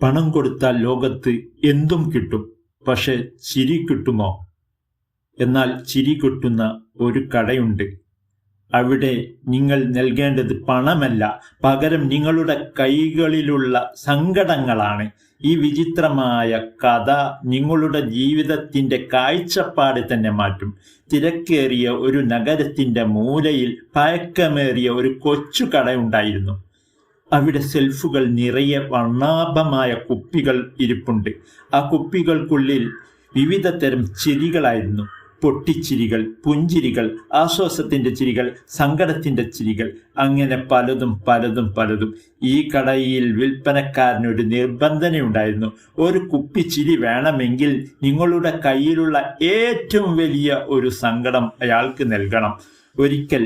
പണം കൊടുത്താൽ ലോകത്ത് എന്തും കിട്ടും, പക്ഷെ ചിരി കിട്ടുമോ? എന്നാൽ ചിരി കിട്ടുന്ന ഒരു കടയുണ്ട്. അവിടെ നിങ്ങൾ നൽകേണ്ടത് പണമല്ല, പകരം നിങ്ങളുടെ കൈകളിലുള്ള സങ്കടങ്ങളാണ്. ഈ വിചിത്രമായ കഥ നിങ്ങളുടെ ജീവിതത്തിൻ്റെ കാഴ്ചപ്പാട് തന്നെ മാറ്റും. തിരക്കേറിയ ഒരു നഗരത്തിൻ്റെ മൂലയിൽ പഴക്കമേറിയ ഒരു കൊച്ചു കടയുണ്ടായിരുന്നു. അവിടെ ഷെൽഫുകൾ നിറയെ വർണ്ണാഭമായ കുപ്പികൾ ഇരിപ്പുണ്ട്. ആ കുപ്പികൾക്കുള്ളിൽ വിവിധ തരം ചിരികളായിരുന്നു. പൊട്ടിച്ചിരികൾ, പുഞ്ചിരികൾ, ആശ്വാസത്തിൻ്റെ ചിരികൾ, സങ്കടത്തിൻ്റെ ചിരികൾ, അങ്ങനെ പലതും പലതും പലതും. ഈ കടയിൽ വിൽപ്പനക്കാരനൊരു നിബന്ധനയുണ്ടായിരുന്നു. ഒരു കുപ്പി ചിരി വേണമെങ്കിൽ നിങ്ങളുടെ കയ്യിലുള്ള ഏറ്റവും വലിയ ഒരു സങ്കടം അയാൾക്ക് നൽകണം. ഒരിക്കൽ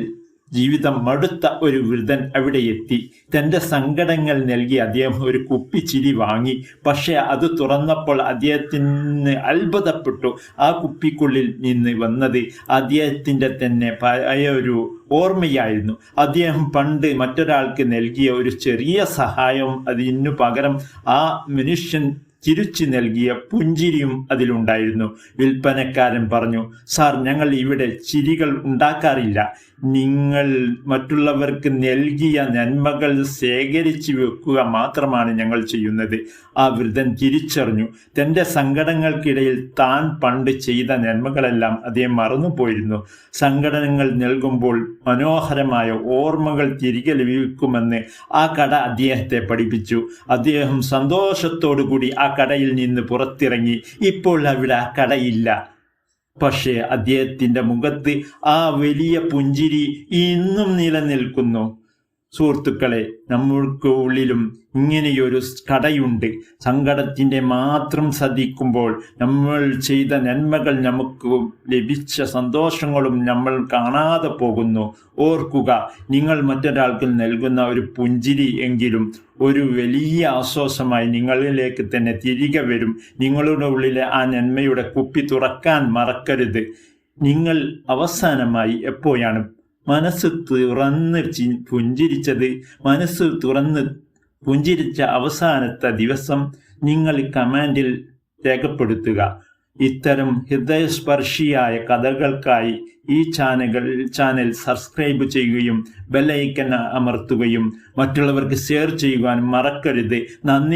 ജീവിതം മടുത്ത ഒരു വൃദ്ധൻ അവിടെ എത്തി. തൻ്റെ സങ്കടങ്ങൾ നൽകി അദ്ദേഹം ഒരു കുപ്പി ചിരി വാങ്ങി. പക്ഷേ അത് തുറന്നപ്പോൾ അദ്ദേഹത്തിന് അത്ഭുതപ്പെട്ടു. ആ കുപ്പിക്കുള്ളിൽ നിന്ന് വന്നത് അദ്ദേഹത്തിൻ്റെ തന്നെ പഴയ ഒരു ഓർമ്മയായിരുന്നു. അദ്ദേഹം പണ്ട് മറ്റൊരാൾക്ക് നൽകിയ ഒരു ചെറിയ സഹായം, അതിനു പകരം ആ മനുഷ്യൻ ചിരിച്ചു നൽകിയ പുഞ്ചിരിയും അതിലുണ്ടായിരുന്നു. വിൽപ്പനക്കാരൻ പറഞ്ഞു, സാർ, ഞങ്ങൾ ഇവിടെ ചിരികൾ ഉണ്ടാക്കാറില്ല. നിങ്ങൾ മറ്റുള്ളവർക്ക് നൽകിയ നന്മകൾ ശേഖരിച്ചു വെക്കുക മാത്രമാണ് ഞങ്ങൾ ചെയ്യുന്നത്. ആ വൃദ്ധൻ തിരിച്ചറിഞ്ഞു. തൻ്റെ സങ്കടങ്ങൾക്കിടയിൽ താൻ പണ്ട് ചെയ്ത നന്മകളെല്ലാം അദ്ദേഹം മറന്നുപോയിരുന്നു. സങ്കടങ്ങൾ നൽകുമ്പോൾ മനോഹരമായ ഓർമ്മകൾ തിരികെ ലഭിക്കുമെന്ന് ആ കട അദ്ദേഹത്തെ പഠിപ്പിച്ചു. അദ്ദേഹം സന്തോഷത്തോടു കൂടി ആ കടയിൽ നിന്ന് പുറത്തിറങ്ങി. ഇപ്പോൾ അവിടെ ആ കടയില്ല. പക്ഷേ അദ്ദേഹത്തിൻ്റെ മുഖത്ത് ആ വലിയ പുഞ്ചിരി ഇന്നും നിലനിൽക്കുന്നു. സുഹൃത്തുക്കളെ, നമ്മൾക്ക് ഉള്ളിലും ഇങ്ങനെയൊരു കടയുണ്ട്. സങ്കടത്തിൻ്റെ മാത്രം ശ്രദ്ധിക്കുമ്പോൾ നമ്മൾ ചെയ്ത നന്മകൾ, നമുക്ക് ലഭിച്ച സന്തോഷങ്ങളും നമ്മൾ കാണാതെ പോകുന്നു. ഓർക്കുക, നിങ്ങൾ മറ്റൊരാൾക്ക് നൽകുന്ന ഒരു പുഞ്ചിരി എങ്കിലും ഒരു വലിയ ആശ്വാസമായി നിങ്ങളിലേക്ക് തന്നെ തിരികെ വരും. നിങ്ങളുടെ ഉള്ളിലെ ആ നന്മയുടെ കുപ്പി തുറക്കാൻ മറക്കരുത്. നിങ്ങൾ അവസാനമായി എപ്പോഴാണ് മനസ്സ് തുറന്ന് പുഞ്ചിരിച്ചത്? മനസ്സ് തുറന്ന് പുഞ്ചിരിച്ച അവസാനത്തെ ദിവസം നിങ്ങൾ കമൻറ്റിൽ രേഖപ്പെടുത്തുക. ഇത്തരം ഹൃദയസ്പർശിയായ കഥകൾക്കായി ഈ ചാനൽ സബ്സ്ക്രൈബ് ചെയ്യുകയും ബെൽ ഐക്കൺ അമർത്തുകയും മറ്റുള്ളവർക്ക് ഷെയർ ചെയ്യുവാനും മറക്കരുത്. നന്ദി.